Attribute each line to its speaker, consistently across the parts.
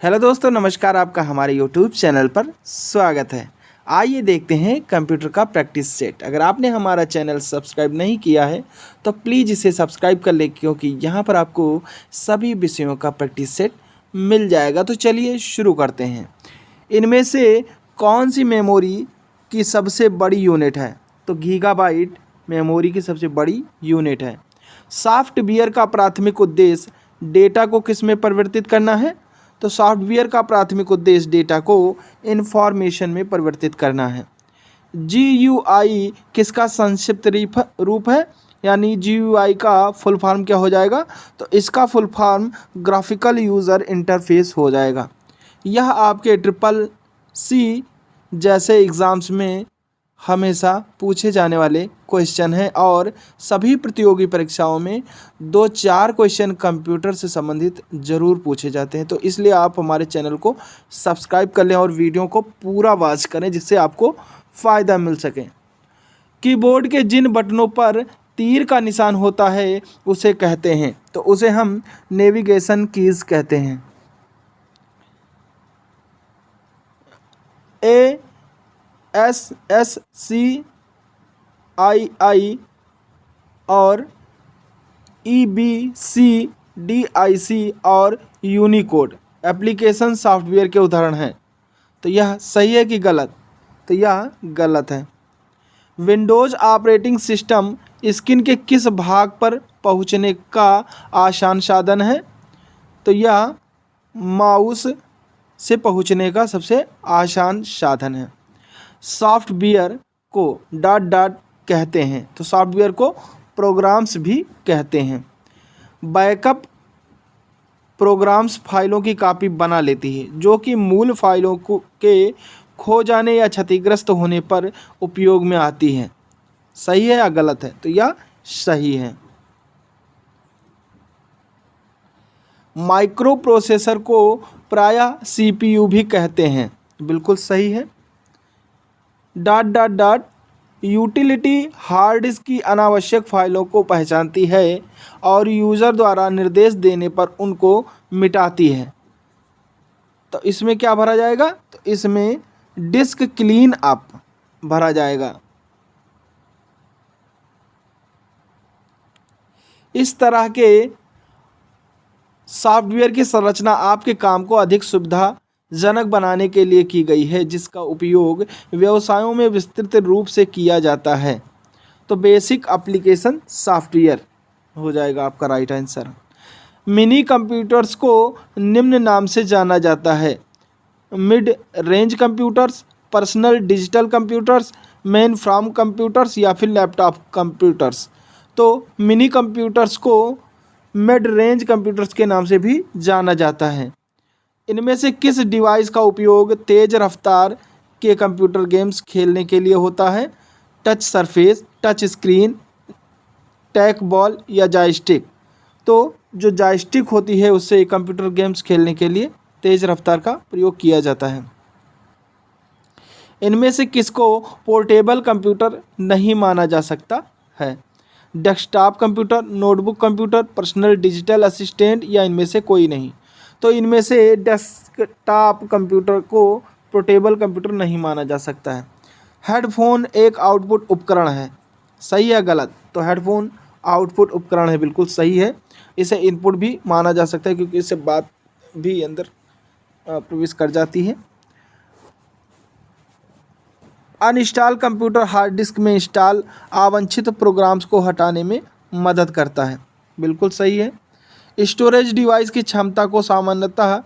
Speaker 1: Hello दोस्तों, नमस्कार। आपका हमारे यूट्यूब चैनल पर स्वागत है। आइए देखते हैं कंप्यूटर का प्रैक्टिस सेट। अगर आपने हमारा चैनल सब्सक्राइब नहीं किया है तो प्लीज़ इसे सब्सक्राइब कर लें, क्योंकि यहाँ पर आपको सभी विषयों का प्रैक्टिस सेट मिल जाएगा। तो चलिए शुरू करते हैं। इनमें से कौन सी मेमोरी की सबसे बड़ी यूनिट है? तो गीगाबाइट मेमोरी की सबसे बड़ी यूनिट है। सॉफ्टवेयर का प्राथमिक उद्देश्य डेटा को किस में परिवर्तित करना है? तो सॉफ्टवेयर का प्राथमिक उद्देश्य डेटा को इन्फॉर्मेशन में परिवर्तित करना है। GUI किसका संक्षिप्त रूप है? यानी GUI का फुल फॉर्म क्या हो जाएगा? तो इसका full form graphical user interface हो जाएगा। यह आपके CCC जैसे एग्ज़ाम्स में हमेशा पूछे जाने वाले क्वेश्चन हैं और सभी प्रतियोगी परीक्षाओं में 2-4 क्वेश्चन कंप्यूटर से संबंधित ज़रूर पूछे जाते हैं। तो इसलिए आप हमारे चैनल को सब्सक्राइब कर लें और वीडियो को पूरा वॉच करें, जिससे आपको फ़ायदा मिल सके। कीबोर्ड के जिन बटनों पर तीर का निशान होता है उसे कहते हैं? तो उसे हम नेविगेशन कीज़ कहते हैं। ASCII और EBCDIC और यूनिकोड एप्लीकेशन सॉफ्टवेयर के उदाहरण हैं। तो यह सही है कि गलत? तो यह गलत है। विंडोज़ ऑपरेटिंग सिस्टम स्क्रीन के किस भाग पर पहुंचने का आसान साधन है? तो यह माउस से पहुंचने का सबसे आसान साधन है। सॉफ्टवेयर को डॉट डॉट कहते हैं? तो सॉफ्टवेयर को प्रोग्राम्स भी कहते हैं। बैकअप प्रोग्राम्स फाइलों की कॉपी बना लेती है, जो कि मूल फाइलों के खो जाने या क्षतिग्रस्त होने पर उपयोग में आती हैं। सही है या गलत है? तो यह सही है। माइक्रो प्रोसेसर को प्रायः CPU भी कहते हैं। बिल्कुल सही है। Dot dot dot utility hard disk की अनावश्यक फाइलों को पहचानती है और यूज़र द्वारा निर्देश देने पर उनको मिटाती है। तो इसमें क्या भरा जाएगा? तो इसमें डिस्क क्लीन अप भरा जाएगा। इस तरह के सॉफ्टवेयर की संरचना आपके काम को अधिक सुविधाजनक बनाने के लिए की गई है, जिसका उपयोग व्यवसायों में विस्तृत रूप से किया जाता है। तो बेसिक एप्लीकेशन सॉफ्टवेयर हो जाएगा आपका राइट आंसर। मिनी कंप्यूटर्स को निम्न नाम से जाना जाता है: mid range computers, personal digital computers, main from computers या फिर लैपटॉप कंप्यूटर्स। तो मिनी कंप्यूटर्स को मिड रेंज कंप्यूटर्स के नाम से भी जाना जाता है। इनमें से किस डिवाइस का उपयोग तेज़ रफ्तार के कंप्यूटर गेम्स खेलने के लिए होता है? टच सरफेस, टच स्क्रीन, टैक बॉल या जॉयस्टिक। तो जो जॉयस्टिक होती है उससे कंप्यूटर गेम्स खेलने के लिए तेज़ रफ्तार का प्रयोग किया जाता है। इनमें से किसको पोर्टेबल कंप्यूटर नहीं माना जा सकता है? Desktop computer, notebook computer, personal digital assistant या इनमें से कोई नहीं। तो इनमें से डेस्कटॉप कंप्यूटर को पोर्टेबल कंप्यूटर नहीं माना जा सकता है। हेडफोन एक आउटपुट उपकरण है। सही है गलत? तो हेडफोन आउटपुट उपकरण है, बिल्कुल सही है। इसे इनपुट भी माना जा सकता है, क्योंकि इससे बात भी अंदर प्रवेश कर जाती है। अनइंस्टॉल कंप्यूटर हार्ड डिस्क में इंस्टॉल अवांछित प्रोग्राम्स को हटाने में मदद करता है। बिल्कुल सही है। स्टोरेज डिवाइस की क्षमता को सामान्यतः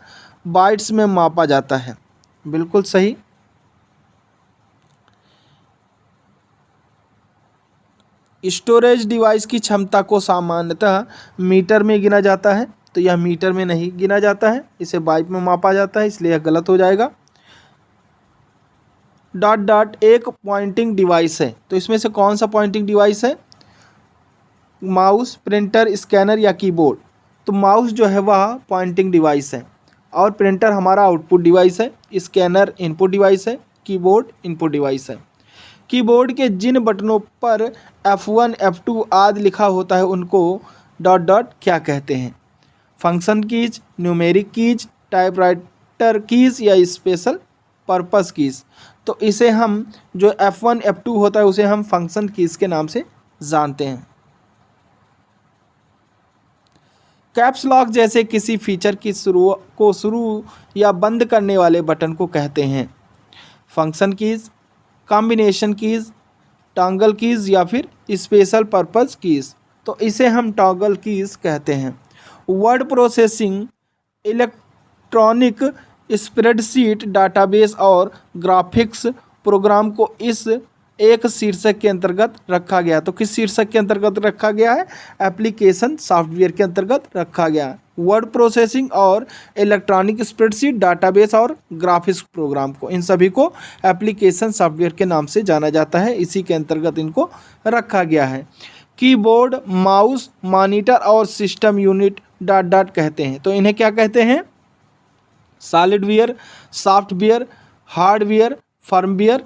Speaker 1: बाइट्स में मापा जाता है। बिल्कुल सही। स्टोरेज डिवाइस की क्षमता को सामान्यतः मीटर में गिना जाता है। तो यह मीटर में नहीं गिना जाता है, इसे बाइट में मापा जाता है, इसलिए यह गलत हो जाएगा। डॉट डॉट एक पॉइंटिंग डिवाइस है। तो इसमें से कौन सा पॉइंटिंग डिवाइस है? माउस, प्रिंटर, स्कैनर या कीबोर्ड। तो माउस जो है वह पॉइंटिंग डिवाइस है और प्रिंटर हमारा आउटपुट डिवाइस है, स्कैनर इनपुट डिवाइस है, कीबोर्ड इनपुट डिवाइस है। कीबोर्ड के जिन बटनों पर F1, F2 आदि लिखा होता है उनको डॉट डॉट क्या कहते हैं? Function keys, numeric keys, character keys या स्पेशल पर्पस कीज़। तो इसे हम जो F1 F2 होता है उसे हम फंक्शन कीज़ के नाम से जानते हैं। कैप्स लॉक जैसे किसी फीचर की शुरू या बंद करने वाले बटन को कहते हैं function keys, combination keys, toggle keys या फिर स्पेशल पर्पस कीज़। तो इसे हम टॉगल कीज़ कहते हैं। Word processing, electronic spreadsheet, database और ग्राफिक्स प्रोग्राम को इस एक शीर्षक के अंतर्गत रखा गया। तो किस शीर्षक के अंतर्गत रखा गया है? एप्लीकेशन सॉफ्टवेयर के अंतर्गत रखा गया। वर्ड प्रोसेसिंग और इलेक्ट्रॉनिक स्प्रेडशीट, डाटाबेस और ग्राफिक्स प्रोग्राम को, इन सभी को एप्लीकेशन सॉफ्टवेयर के नाम से जाना जाता है। इसी के अंतर्गत इनको रखा गया है। कीबोर्ड, माउस, मॉनिटर और सिस्टम यूनिट डॉट कहते हैं। तो इन्हें क्या कहते हैं? सॉलिडवेयर, सॉफ्टवेयर, हार्डवेयर, फर्मवेयर।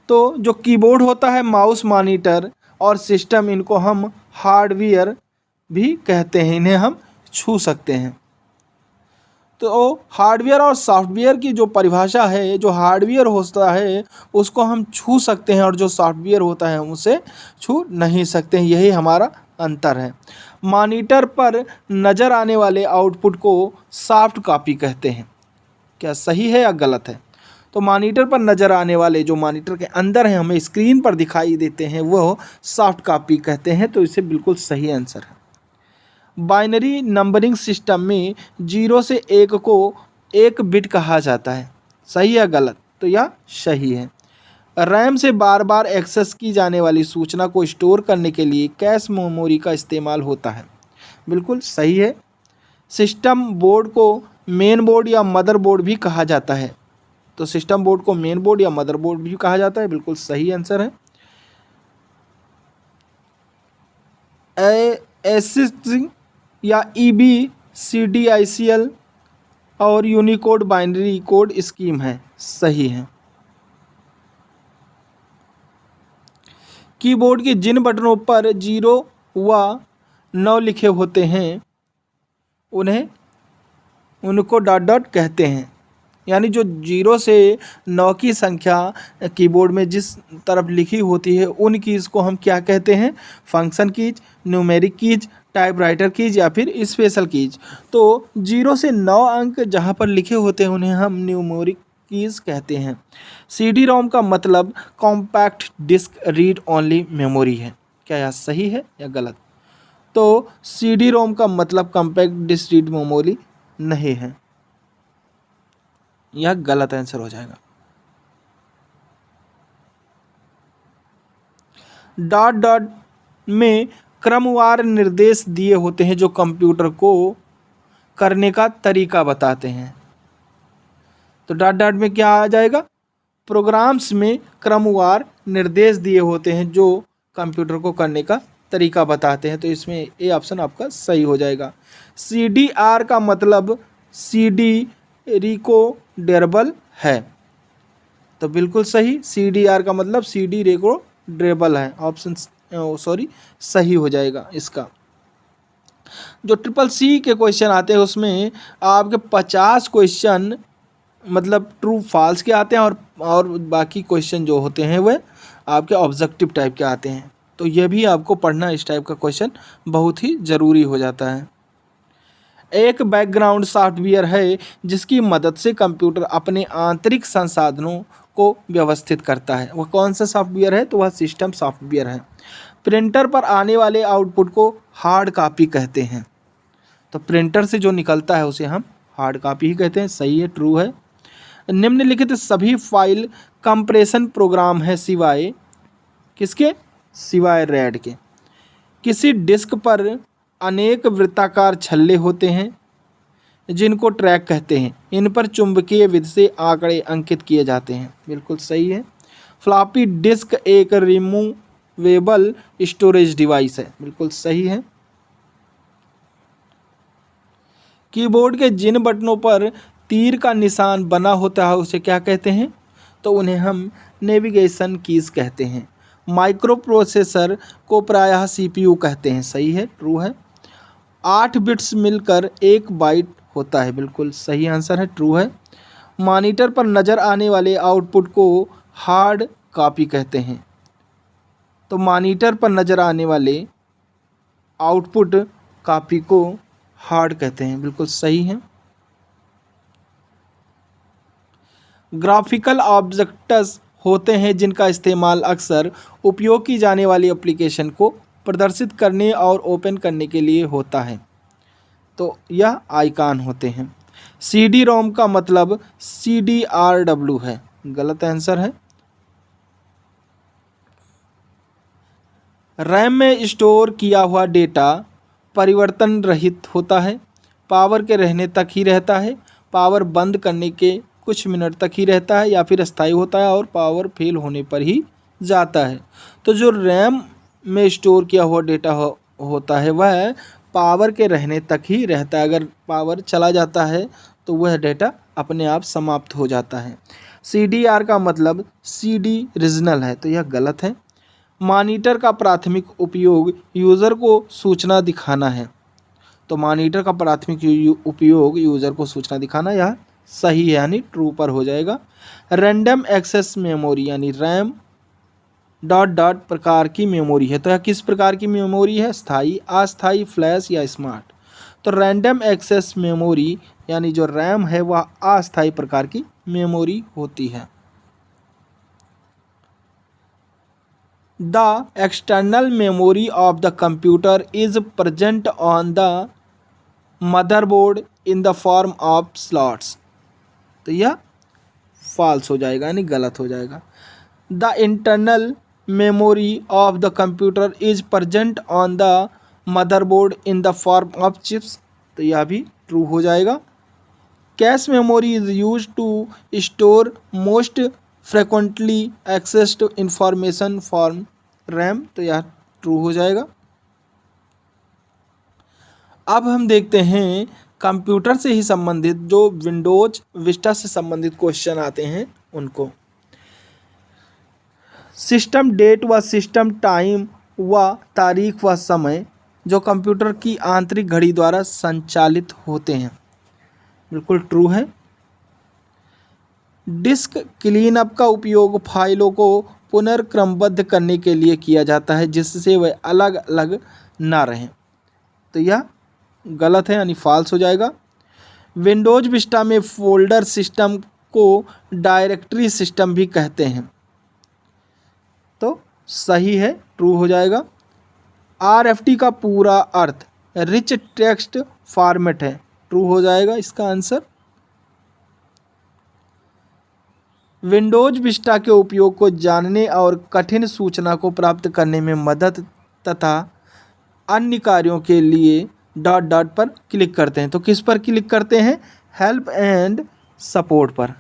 Speaker 1: तो जो कीबोर्ड होता है, माउस, मॉनिटर और सिस्टम, इनको हम हार्डवेयर भी कहते हैं, इन्हें हम छू सकते हैं। तो हार्डवेयर और सॉफ्टवेयर की जो परिभाषा है, जो हार्डवेयर होता है उसको हम छू सकते हैं और जो सॉफ्टवेयर होता है हम उसे छू नहीं सकते हैं, यही हमारा अंतर है। मॉनिटर पर नज़र आने वाले आउटपुट को सॉफ्ट कॉपी कहते हैं। क्या सही है या गलत है? तो मॉनिटर पर नज़र आने वाले, जो मॉनिटर के अंदर हैं, हमें स्क्रीन पर दिखाई देते हैं, वो सॉफ्ट कॉपी कहते हैं। तो इसे बिल्कुल सही आंसर है। बाइनरी नंबरिंग सिस्टम में 0 से 1 को 1 बिट कहा जाता है। सही या गलत? तो यह सही है। रैम से बार बार एक्सेस की जाने वाली सूचना को स्टोर करने के लिए कैश मेमोरी का इस्तेमाल होता है। बिल्कुल सही है। सिस्टम बोर्ड को मेन बोर्ड या मदर बोर्ड भी कहा जाता है। तो सिस्टम बोर्ड को मेन बोर्ड या मदर बोर्ड भी कहा जाता है, बिल्कुल सही आंसर है। एसिस्टिंग या EBCDICL और यूनिकोड बाइनरी कोड स्कीम है। सही है। कीबोर्ड के जिन बटनों पर 0 व 9 लिखे होते हैं उनको डॉट कहते हैं। यानी जो 0 से 9 की संख्या कीबोर्ड में जिस तरफ लिखी होती है उन कीज़ को हम क्या कहते हैं? Function keys, numeric keys, typewriter keys या फिर स्पेशल कीज। तो 0 से 9 अंक जहाँ पर लिखे होते हैं उन्हें हम न्यूमेरिक कीज़ कहते हैं। CD-ROM का मतलब compact disc read only memory है। क्या यह सही है या गलत? तो CD-ROM का मतलब कॉम्पैक्ट डिस्क रीड मेमोरी नहीं है, यह गलत आंसर हो जाएगा। डॉट में क्रमवार निर्देश दिए होते हैं जो कंप्यूटर को करने का तरीका बताते हैं। तो डॉट में क्या आ जाएगा? प्रोग्राम्स में क्रमवार निर्देश दिए होते हैं जो कंप्यूटर को करने का तरीका बताते हैं। तो इसमें ए ऑप्शन आपका सही हो जाएगा। CDR का मतलब CD रिकोडेरेबल है। तो बिल्कुल सही, CDR का मतलब CD रिकोडेरेबल है। ऑप्शन सही हो जाएगा इसका। जो CCC के क्वेश्चन आते हैं उसमें आपके 50 क्वेश्चन मतलब ट्रू फॉल्स के आते हैं और बाकी क्वेश्चन जो होते हैं वह आपके ऑब्जेक्टिव टाइप के आते हैं। तो यह भी आपको पढ़ना, इस टाइप का क्वेश्चन बहुत ही ज़रूरी हो जाता है। एक बैकग्राउंड सॉफ्टवेयर है जिसकी मदद से कंप्यूटर अपने आंतरिक संसाधनों को व्यवस्थित करता है। वह कौन सा सॉफ्टवेयर है? तो वह सिस्टम सॉफ्टवेयर है। प्रिंटर पर आने वाले आउटपुट को हार्ड कॉपी कहते हैं। तो प्रिंटर से जो निकलता है उसे हम हार्ड कॉपी ही कहते हैं। सही है, ट्रू है। निम्नलिखित सभी फाइल कंप्रेशन प्रोग्राम है सिवाय किसके? सिवाय रैड के। किसी डिस्क पर अनेक वृत्ताकार छल्ले होते हैं जिनको ट्रैक कहते हैं। इन पर चुंबकीय विधि से आंकड़े अंकित किए जाते हैं। बिल्कुल सही है। फ्लॉपी डिस्क एक रिमूवेबल स्टोरेज डिवाइस है। बिल्कुल सही है। कीबोर्ड के जिन बटनों पर तीर का निशान बना होता है उसे क्या कहते हैं? तो उन्हें हम नेविगेशन कीज कहते हैं। माइक्रो प्रोसेसर को प्रायः CPU कहते हैं। सही है, ट्रू है। 8 बिट्स मिलकर 1 बाइट होता है। बिल्कुल सही आंसर है, ट्रू है। मॉनिटर पर नज़र आने वाले आउटपुट को हार्ड कॉपी कहते हैं। तो मॉनिटर पर नज़र आने वाले आउटपुट कॉपी को हार्ड कहते हैं। बिल्कुल सही है। ग्राफिकल ऑब्जेक्ट्स होते हैं जिनका इस्तेमाल अक्सर उपयोग की जाने वाली एप्लीकेशन को प्रदर्शित करने और ओपन करने के लिए होता है। तो यह आइकॉन होते हैं। CD रोम का मतलब CDRW है। गलत आंसर है। रैम में स्टोर किया हुआ डेटा परिवर्तन रहित होता है, पावर के रहने तक ही रहता है, पावर बंद करने के कुछ मिनट तक ही रहता है, या फिर अस्थायी होता है और पावर फेल होने पर ही जाता है। तो जो रैम में स्टोर किया हुआ डेटा होता है वह पावर के रहने तक ही रहता है। अगर पावर चला जाता है तो वह डेटा अपने आप समाप्त हो जाता है। CDR का मतलब CD रीजनल है, तो यह गलत है। मॉनिटर का प्राथमिक उपयोग यूज़र को सूचना दिखाना है। तो मॉनिटर का प्राथमिक उपयोग यूज़र को सूचना दिखाना, यह सही है, यानी ट्रू पर हो जाएगा। रैंडम एक्सेस मेमोरी यानी रैम डॉट डॉट प्रकार की मेमोरी है। तो यह किस प्रकार की मेमोरी है? स्थायी, अस्थायी, फ्लैश या स्मार्ट। तो रैंडम एक्सेस मेमोरी यानी जो रैम है वह अस्थायी प्रकार की मेमोरी होती है। The external memory of the computer is present on the motherboard in the form of slots. तो यह फॉल्स हो जाएगा, यानी गलत हो जाएगा। The internal memory of the computer is present on the motherboard in the form of chips. तो यह भी ट्रू हो जाएगा। Cache memory is use to store most frequently accessed information from RAM. तो यह ट्रू हो जाएगा। अब हम देखते हैं कंप्यूटर से ही संबंधित जो विंडोज विस्टा से संबंधित क्वेश्चन आते हैं उनको। सिस्टम डेट व सिस्टम टाइम व तारीख व समय जो कंप्यूटर की आंतरिक घड़ी द्वारा संचालित होते हैं। बिल्कुल ट्रू है। डिस्क क्लीनअप का उपयोग फाइलों को पुनर्क्रमबद्ध करने के लिए किया जाता है जिससे वे अलग अलग ना रहें। तो यह गलत है, यानी फॉल्स हो जाएगा। विंडोज विस्टा में फोल्डर सिस्टम को डायरेक्टरी सिस्टम भी कहते हैं। तो सही है, ट्रू हो जाएगा। RFT का पूरा अर्थ रिच टेक्स्ट फॉर्मेट है। ट्रू हो जाएगा इसका आंसर। विंडोज विस्टा के उपयोग को जानने और कठिन सूचना को प्राप्त करने में मदद तथा अन्य कार्यों के लिए डॉट डॉट पर क्लिक करते हैं। तो किस पर क्लिक करते हैं? हेल्प एंड सपोर्ट पर।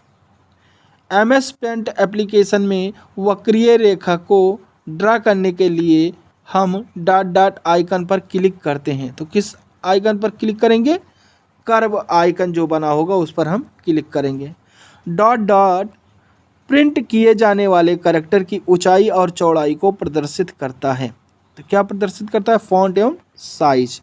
Speaker 1: MS पेंट एप्लीकेशन में वक्रीय रेखा को ड्रा करने के लिए हम डॉट डॉट आइकन पर क्लिक करते हैं। तो किस आइकन पर क्लिक करेंगे? कर्व आइकन जो बना होगा उस पर हम क्लिक करेंगे। डॉट डॉट प्रिंट किए जाने वाले कैरेक्टर की ऊंचाई और चौड़ाई को प्रदर्शित करता है। तो क्या प्रदर्शित करता है? फॉन्ट एवं साइज।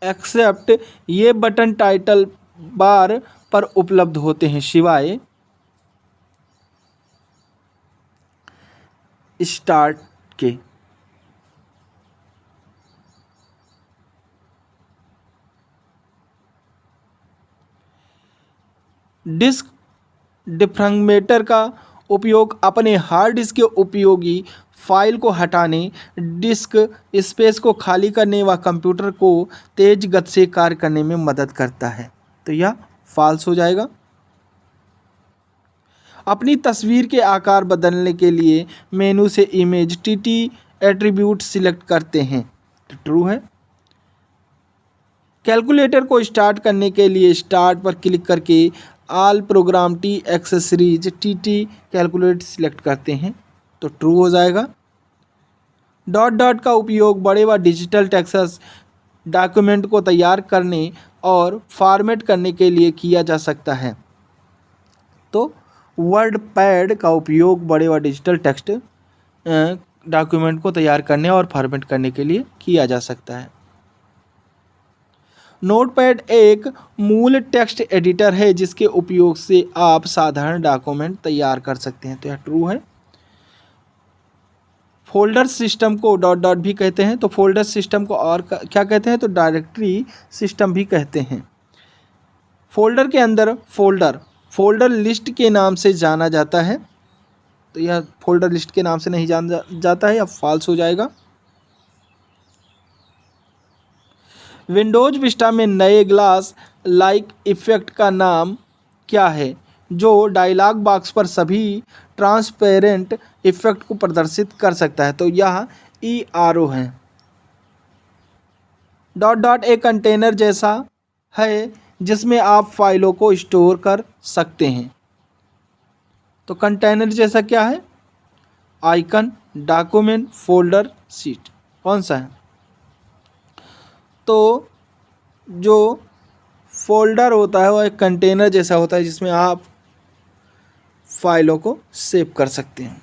Speaker 1: एक्सेप्ट ये बटन टाइटल बार पर उपलब्ध होते हैं सिवाय स्टार्ट के। डिस्क डिफ्रैगमेंटर का उपयोग अपने हार्ड डिस्क के उपयोगी फाइल को हटाने, डिस्क स्पेस को खाली करने व कंप्यूटर को तेज गति से कार्य करने में मदद करता है। तो यह फॉल्स हो जाएगा। अपनी तस्वीर के आकार बदलने के लिए मेनू से इमेज TT एट्रीब्यूट सिलेक्ट करते हैं। तो ट्रू है। कैलकुलेटर को स्टार्ट करने के लिए स्टार्ट पर क्लिक करके all programme T accessories TT calculate select करते हैं। तो ट्रू हो जाएगा। डॉट डॉट का उपयोग बड़े व डिजिटल टेक्स्ट डॉक्यूमेंट को तैयार करने और फॉर्मेट करने के लिए किया जा सकता है। तो वर्ड पैड का उपयोग बड़े व डिजिटल टेक्स्ट डॉक्यूमेंट को तैयार करने और फॉर्मेट करने के लिए किया जा सकता है। नोटपैड एक मूल टेक्स्ट एडिटर है जिसके उपयोग से आप साधारण डॉक्यूमेंट तैयार कर सकते हैं। तो यह ट्रू है। Folder system co dot dot भी कहते हैं। तो फोल्डर सिस्टम को और क्या कहते हैं? तो डायरेक्टरी सिस्टम भी कहते हैं। फोल्डर के अंदर फोल्डर लिस्ट के नाम से जाना जाता है। तो यह फोल्डर लिस्ट के नाम से नहीं जाना जाता है, यह फॉल्स हो जाएगा। विंडोज विस्टा में नए ग्लास लाइक इफेक्ट का नाम क्या है जो डायलॉग बॉक्स पर सभी ट्रांसपेरेंट इफेक्ट को प्रदर्शित कर सकता है? तो यह ERO है। डॉट डॉट एक कंटेनर जैसा है जिसमें आप फाइलों को स्टोर कर सकते हैं। तो कंटेनर जैसा क्या है? आइकन, डॉक्यूमेंट, फोल्डर, शीट, कौन सा है? तो जो फोल्डर होता है वो एक कंटेनर जैसा होता है जिसमें आप फाइलों को सेव कर सकते हैं।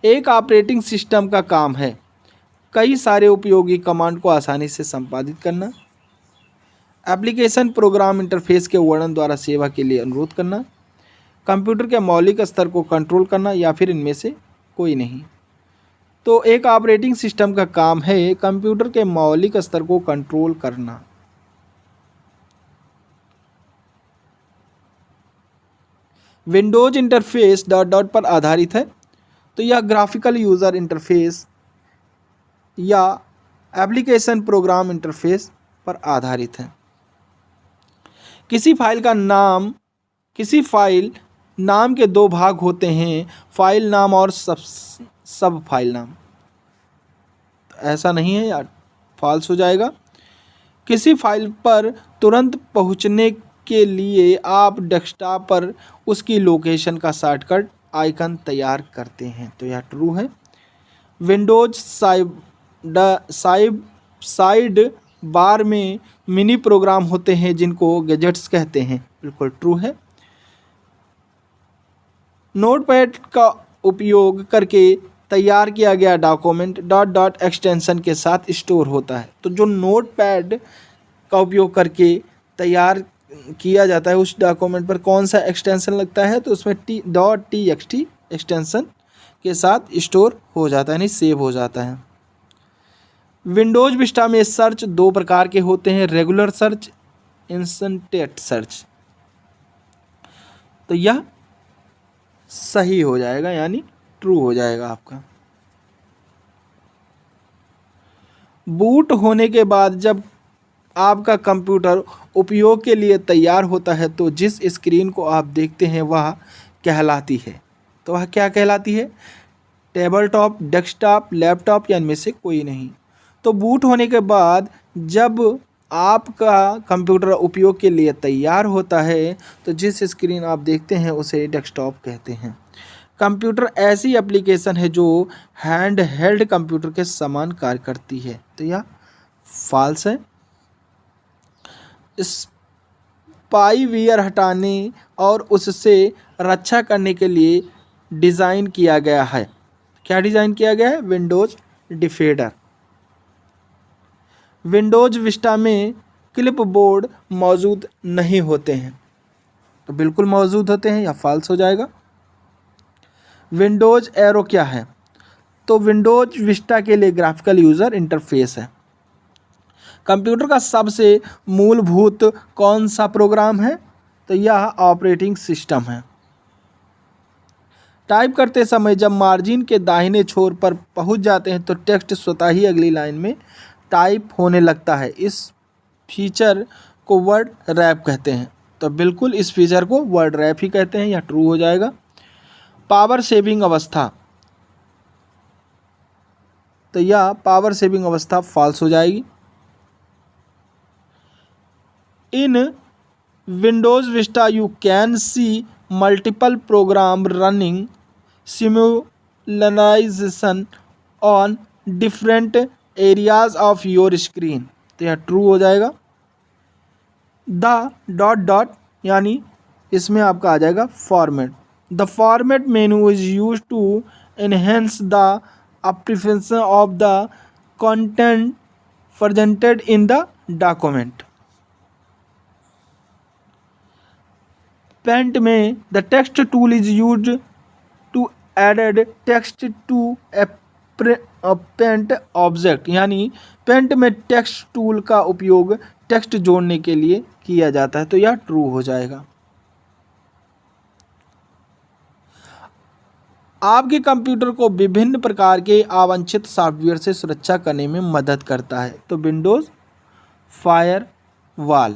Speaker 1: एक ऑपरेटिंग सिस्टम का काम है कई सारे उपयोगी कमांड को आसानी से संपादित करना, एप्लीकेशन प्रोग्राम इंटरफेस के वर्णन द्वारा सेवा के लिए अनुरोध करना, कंप्यूटर के मौलिक स्तर को कंट्रोल करना या फिर इनमें से कोई नहीं। तो एक ऑपरेटिंग सिस्टम का काम है कंप्यूटर के मौलिक स्तर को कंट्रोल करना। विंडोज इंटरफेस डॉट डॉट पर आधारित है। तो यह ग्राफिकल यूज़र इंटरफेस या एप्लीकेशन प्रोग्राम इंटरफेस पर आधारित है। किसी फाइल नाम के दो भाग होते हैं, फाइल नाम और सब फाइल नाम। तो ऐसा नहीं है यार, फॉल्स हो जाएगा। किसी फाइल पर तुरंत पहुंचने के लिए आप डेस्कटॉप पर उसकी लोकेशन का शॉर्टकट आइकन तैयार करते हैं। तो यह ट्रू है। विंडोज साइड बार में मिनी प्रोग्राम होते हैं जिनको गैजेट्स कहते हैं। बिल्कुल ट्रू है। नोटपैड का उपयोग करके तैयार किया गया डॉक्यूमेंट डॉट डॉट एक्सटेंशन के साथ स्टोर होता है। तो जो नोटपैड का उपयोग करके तैयार किया जाता है उस डॉक्यूमेंट पर कौन सा एक्सटेंशन लगता है? तो उसमें .txt एक्सटेंशन के साथ स्टोर हो जाता है, यानी सेव हो जाता है। विंडोज विस्टा में सर्च दो प्रकार के होते हैं, रेगुलर सर्च, इंस्टेंट सर्च। तो यह सही हो जाएगा, यानी ट्रू हो जाएगा आपका। बूट होने के बाद जब आपका कंप्यूटर उपयोग के लिए तैयार होता है तो जिस स्क्रीन को आप देखते हैं वह कहलाती है। तो वह क्या कहलाती है? टेबलटॉप, डेस्कटॉप, लैपटॉप या इनमें से कोई नहीं। तो बूट होने के बाद जब आपका कंप्यूटर उपयोग के लिए तैयार होता है तो जिस स्क्रीन आप देखते हैं उसे डेस्कटॉप कहते हैं। कंप्यूटर ऐसी एप्लीकेशन है जो हैंड हेल्ड कंप्यूटर के समान कार्य करती है। तो यह फॉल्स है। स्पाईवेयर हटाने और उससे रक्षा करने के लिए डिज़ाइन किया गया है। क्या डिज़ाइन किया गया है? Windows defender. विंडोज विस्टा में क्लिपबोर्ड मौजूद नहीं होते हैं। तो बिल्कुल मौजूद होते हैं, या फॉल्स हो जाएगा। विंडोज एरो क्या है? तो विंडोज विस्टा के लिए ग्राफिकल यूज़र इंटरफेस है। कंप्यूटर का सबसे मूलभूत कौन सा प्रोग्राम है? तो यह ऑपरेटिंग सिस्टम है। टाइप करते समय जब मार्जिन के दाहिने छोर पर पहुंच जाते हैं तो टेक्स्ट स्वतः ही अगली लाइन में टाइप होने लगता है। इस फीचर को वर्ड रैप कहते हैं। तो बिल्कुल इस फीचर को वर्ड रैप ही कहते हैं, या ट्रू हो जाएगा। पावर सेविंग अवस्था, तो यह पावर सेविंग अवस्था फॉल्स हो जाएगी। In Windows Vista you can see multiple program running simultaneously on different areas of your screen. तो यह ट्रू हो जाएगा। द डॉट डॉट यानी इसमें आपका आ जाएगा format. The format menu is use to enhance the amplification of the content presented in the document. Paint में the text tool is use to added text to paint object, यानी paint में text tool का उपयोग text जोड़ने के लिए किया जाता है, तो यह ट्रू हो जाएगा। आपके कंप्यूटर को विभिन्न प्रकार के अवांछित सॉफ्टवेयर से सुरक्षा करने में मदद करता है। तो विंडोज़ फायरवॉल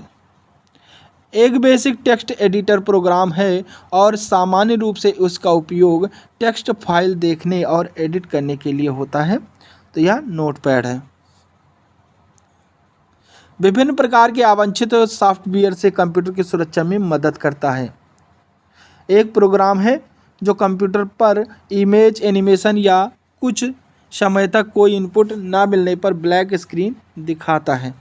Speaker 1: एक बेसिक टेक्स्ट एडिटर प्रोग्राम है और सामान्य रूप से उसका उपयोग टेक्स्ट फाइल देखने और एडिट करने के लिए होता है। तो यह नोटपैड है। विभिन्न प्रकार के अवांछित सॉफ्टवेयर से कंप्यूटर की सुरक्षा में मदद करता है। एक प्रोग्राम है जो कंप्यूटर पर इमेज एनिमेशन या कुछ समय तक कोई इनपुट ना मिलने पर ब्लैक स्क्रीन दिखाता है।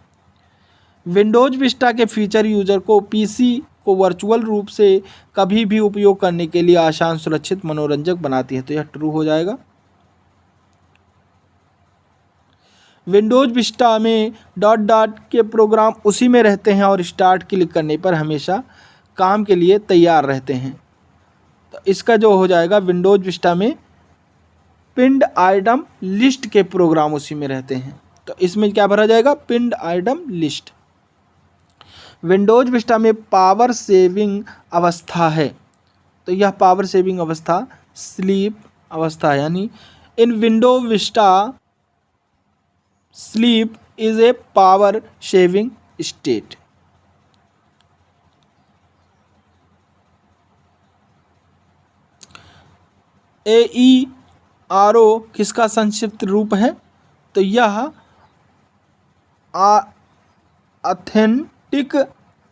Speaker 1: विंडोज विस्टा के फीचर यूजर को पीसी को वर्चुअल रूप से कभी भी उपयोग करने के लिए आसान, सुरक्षित, मनोरंजक बनाती है। तो यह ट्रू हो जाएगा। विंडोज विस्टा में डॉट डॉट के प्रोग्राम उसी में रहते हैं और स्टार्ट क्लिक करने पर हमेशा काम के लिए तैयार रहते हैं। तो इसका जो हो जाएगा, विंडोज विस्टा में पिन्ड आइटम लिस्ट के प्रोग्राम उसी में रहते हैं। तो इसमें क्या भरा जाएगा, pinned item list. Windows Vista में पावर सेविंग अवस्था है, तो यह पावर सेविंग अवस्था स्लीप अवस्था है, यानी इन window Vista sleep is a power saving state. AERO किसका संक्षिप्त रूप है, तो यह ऑथेंटिक,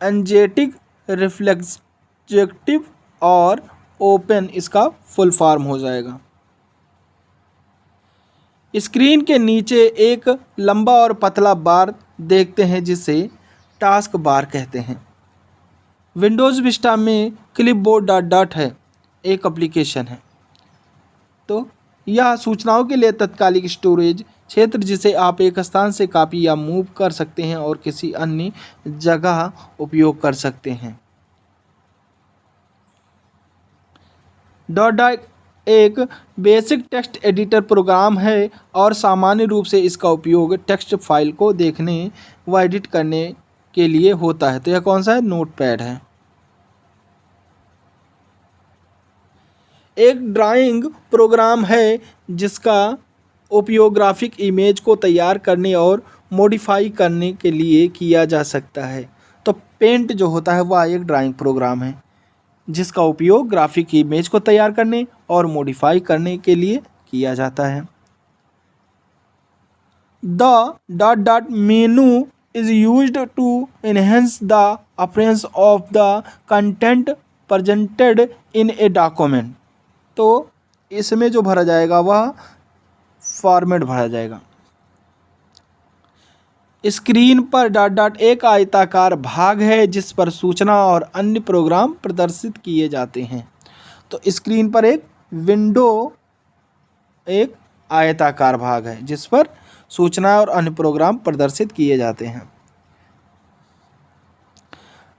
Speaker 1: एंजेटिक, रिफ्लेक्टिव और ओपन इसका फुल फॉर्म हो जाएगा। स्क्रीन के नीचे एक लंबा और पतला बार देखते हैं जिसे टास्क बार कहते हैं। विंडोज़ विस्टा में क्लिपबोर्ड डॉट डॉट है, एक एप्लीकेशन है। तो यह सूचनाओं के लिए तत्कालिक स्टोरेज क्षेत्र जिसे आप एक स्थान से कॉपी या मूव कर सकते हैं और किसी अन्य जगह उपयोग कर सकते हैं। डॉट डॉट एक बेसिक टेक्स्ट एडिटर प्रोग्राम है और सामान्य रूप से इसका उपयोग टेक्स्ट फाइल को देखने व एडिट करने के लिए होता है। तो यह कौन सा है, नोटपैड है। एक ड्राइंग प्रोग्राम है जिसका उपयोग ग्राफिक इमेज को तैयार करने और मॉडिफाई करने के लिए किया जा सकता है। तो पेंट जो होता है वह एक ड्राइंग प्रोग्राम है जिसका उपयोग ग्राफिक इमेज को तैयार करने और मॉडिफाई करने के लिए किया जाता है। The dot dot menu is used to enhance the appearance of the content presented in a document. तो इसमें जो भरा जाएगा वह फॉर्मेट भरा जाएगा। स्क्रीन पर डॉट डॉट एक आयताकार भाग है जिस पर सूचना और अन्य प्रोग्राम प्रदर्शित किए जाते हैं। तो स्क्रीन पर एक विंडो एक आयताकार भाग है जिस पर सूचना और अन्य प्रोग्राम प्रदर्शित किए जाते हैं।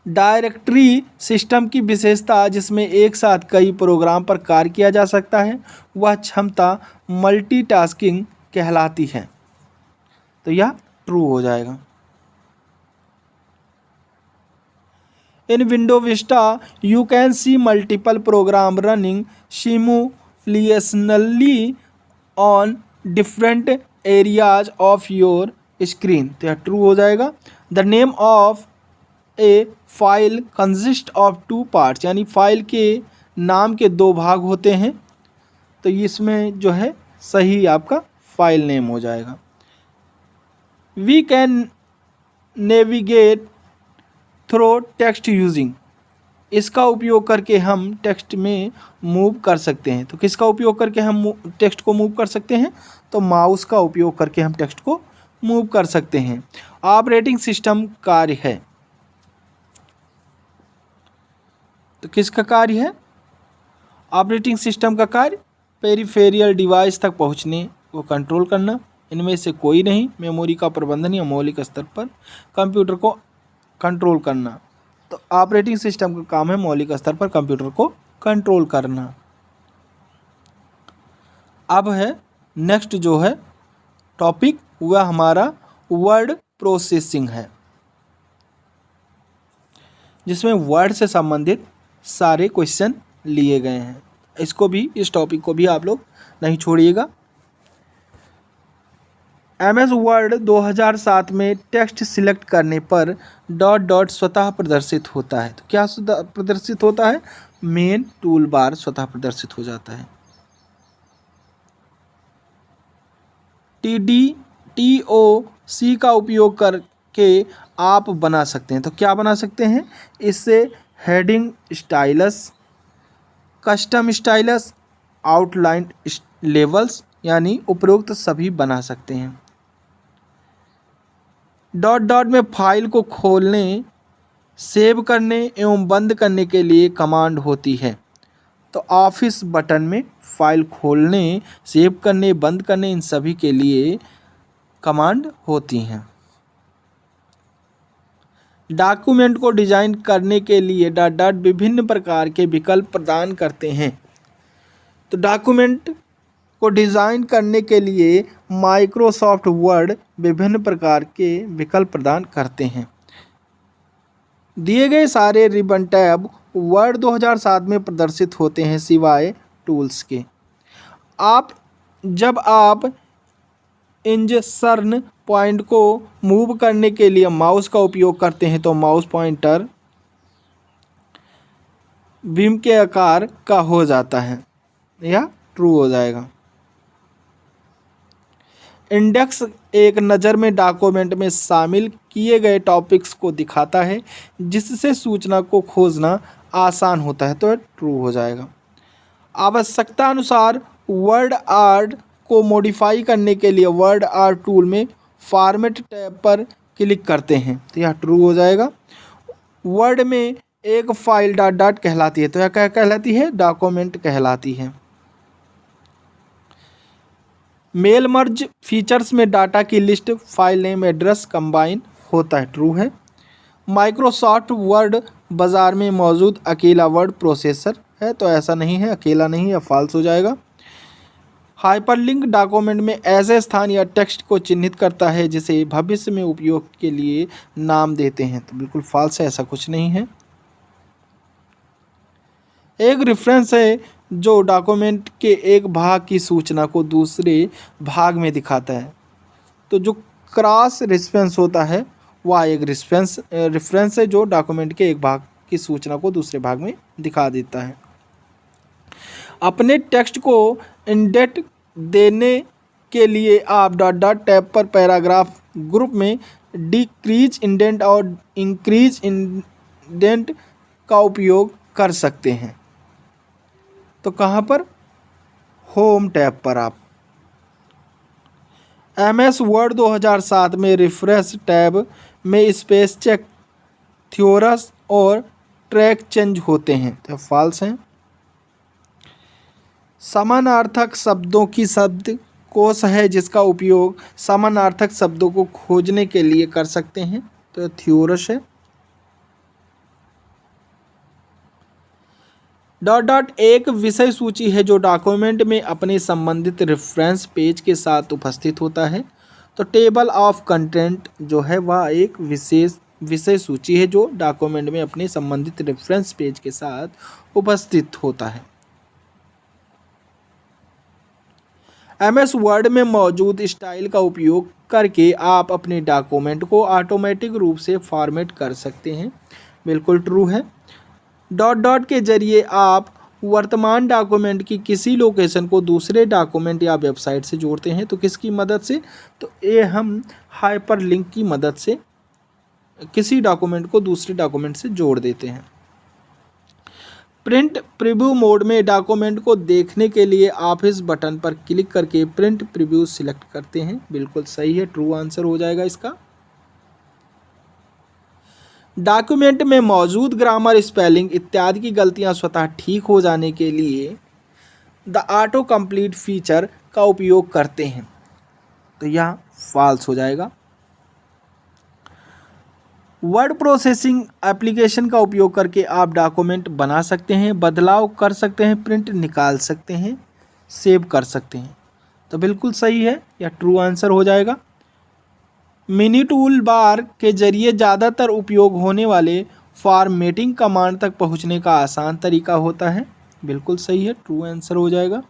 Speaker 1: डायरेक्टरी सिस्टम की विशेषता जिसमें एक साथ कई प्रोग्राम पर कार्य किया जा सकता है वह क्षमता मल्टीटास्किंग कहलाती है। तो यह ट्रू हो जाएगा। In window Vista you can see multiple program running simultaneously on different areas of your screen. तो यह ट्रू हो जाएगा। The name of a file consist of two parts, यानी फाइल के नाम के दो भाग होते हैं। तो इसमें जो है सही आपका फाइल नेम हो जाएगा। We can navigate through text using, इसका उपयोग करके हम टेक्स्ट में मूव कर सकते हैं। तो किसका उपयोग करके हम टेक्स्ट को मूव कर सकते हैं, तो माउस का उपयोग करके हम टेक्स्ट को मूव कर सकते हैं। ऑपरेटिंग सिस्टम कार्य है। तो किसका कार्य है? ऑपरेटिंग सिस्टम का कार्य पेरिफेरियल डिवाइस तक पहुंचने को कंट्रोल करना। इनमें से कोई नहीं। मेमोरी का प्रबंधन या मौलिक स्तर पर कंप्यूटर को कंट्रोल करना। तो ऑपरेटिंग सिस्टम का काम है मौलिक स्तर पर कंप्यूटर को कंट्रोल करना। अब है नेक्स्ट जो है टॉपिक वह हमारा वर्ड प्रोसेसिंग है, जिसमें वर्ड से संबंधित सारे क्वेश्चन लिए गए हैं। इसको भी, इस टॉपिक को भी आप लोग नहीं छोड़िएगा। MS वर्ड 2007 में टेक्स्ट सिलेक्ट करने पर डॉट डॉट स्वतः प्रदर्शित होता है। तो क्या प्रदर्शित होता है? मेन टूल बार स्वतः प्रदर्शित हो जाता है। TOC का उपयोग करके आप बना सकते हैं। तो क्या बना सकते हैं? इससे heading stylus, custom stylus, outline levels यानी उपरोक्त सभी बना सकते हैं। डॉट डॉट में फाइल को खोलने, सेव करने एवं बंद करने के लिए कमांड होती है। तो ऑफिस बटन में फाइल खोलने, सेव करने, बंद करने इन सभी के लिए कमांड होती हैं। डॉक्यूमेंट को डिजाइन करने के लिए डॉट डॉट विभिन्न प्रकार के विकल्प प्रदान करते हैं। तो डॉक्यूमेंट को डिज़ाइन करने के लिए माइक्रोसॉफ्ट वर्ड विभिन्न प्रकार के विकल्प प्रदान करते हैं। दिए गए सारे रिबन टैब वर्ड 2007 में प्रदर्शित होते हैं सिवाय टूल्स के। जब आप इंजर्शन पॉइंट को मूव करने के लिए माउस का उपयोग करते हैं तो माउस पॉइंटर बीम के आकार का हो जाता है या ट्रू हो जाएगा। इंडेक्स एक नज़र में डॉक्यूमेंट में शामिल किए गए टॉपिक्स को दिखाता है, जिससे सूचना को खोजना आसान होता है, तो ट्रू हो जाएगा। आवश्यकता अनुसार वर्ड आर्ट को मॉडिफाई करने के लिए वर्ड आर्ट टूल में फॉर्मेट टैब पर क्लिक करते हैं, तो यह ट्रू हो जाएगा। वर्ड में एक फाइल डॉट डॉट कहलाती है, तो यह क्या कहलाती है? डॉक्यूमेंट कहलाती है। मेल मर्ज फीचर्स में डाटा की list, file name, address combine होता है, ट्रू है। माइक्रोसॉफ्ट वर्ड बाज़ार में मौजूद अकेला वर्ड प्रोसेसर है, तो ऐसा नहीं है, अकेला नहीं, या फॉल्स हो जाएगा। हाइपरलिंक डॉक्यूमेंट में ऐसे स्थान या टेक्स्ट को चिन्हित करता है जिसे भविष्य में उपयोग के लिए नाम देते हैं, तो बिल्कुल फॉल्स है, ऐसा कुछ नहीं है। एक रेफरेंस है जो डॉक्यूमेंट के एक भाग की सूचना को दूसरे भाग में दिखाता है। तो जो क्रॉस रेफरेंस होता है वह एक रेफरेंस है जो डॉक्यूमेंट के एक भाग की सूचना को दूसरे भाग में दिखा देता है। अपने टेक्स्ट को इंडेंट देने के लिए आप डॉट डॉट टैब पर पैराग्राफ ग्रुप में डिक्रीज इंडेंट और इंक्रीज इंडेंट का उपयोग कर सकते हैं। तो कहाँ पर? होम टैब पर आप MS वर्ड 2007 में रिफ्रेश टैब में स्पेस चेक, थ्योरस और ट्रैक चेंज होते हैं, तो फॉल्स हैं। समानार्थक शब्दों की शब्दकोश है जिसका उपयोग समानार्थक शब्दों को खोजने के लिए कर सकते हैं, तो थ्योरस है। डॉट डॉट एक विषय सूची है जो डॉक्यूमेंट में अपने संबंधित रेफरेंस पेज के साथ उपस्थित होता है। तो टेबल ऑफ कंटेंट जो है वह एक विशेष विषय सूची है जो डॉक्यूमेंट में अपने संबंधित रेफरेंस पेज के साथ उपस्थित होता है। MS वर्ड में मौजूद स्टाइल का उपयोग करके आप अपने डॉक्यूमेंट को ऑटोमेटिक रूप से फॉर्मेट कर सकते हैं, बिल्कुल ट्रू है। डॉट डॉट के जरिए आप वर्तमान डॉक्यूमेंट की किसी लोकेशन को दूसरे डॉक्यूमेंट या वेबसाइट से जोड़ते हैं, तो किसकी मदद से? तो ये हम हाइपरलिंक की मदद से किसी डॉक्यूमेंट को दूसरे डॉक्यूमेंट से जोड़ देते हैं। प्रिंट प्रीव्यू मोड में डॉक्यूमेंट को देखने के लिए आप इस बटन पर क्लिक करके प्रिंट प्रीव्यू सिलेक्ट करते हैं, बिल्कुल सही है, ट्रू आंसर हो जाएगा इसका। डॉक्यूमेंट में मौजूद ग्रामर, स्पेलिंग इत्यादि की गलतियां स्वतः ठीक हो जाने के लिए द ऑटो कंप्लीट फीचर का उपयोग करते हैं। तो यह फॉल्स हो जाएगा। वर्ड प्रोसेसिंग एप्लीकेशन का उपयोग करके आप डॉक्यूमेंट बना सकते हैं, बदलाव कर सकते हैं, प्रिंट निकाल सकते हैं, सेव कर सकते हैं। तो बिल्कुल सही है, यह ट्रू आंसर हो जाएगा। मिनी टूल बार के जरिए ज़्यादातर उपयोग होने वाले फॉर्मेटिंग कमांड तक पहुंचने का आसान तरीका होता है। बिल्कुल सही है, ट्रू आंसर हो जाएगा।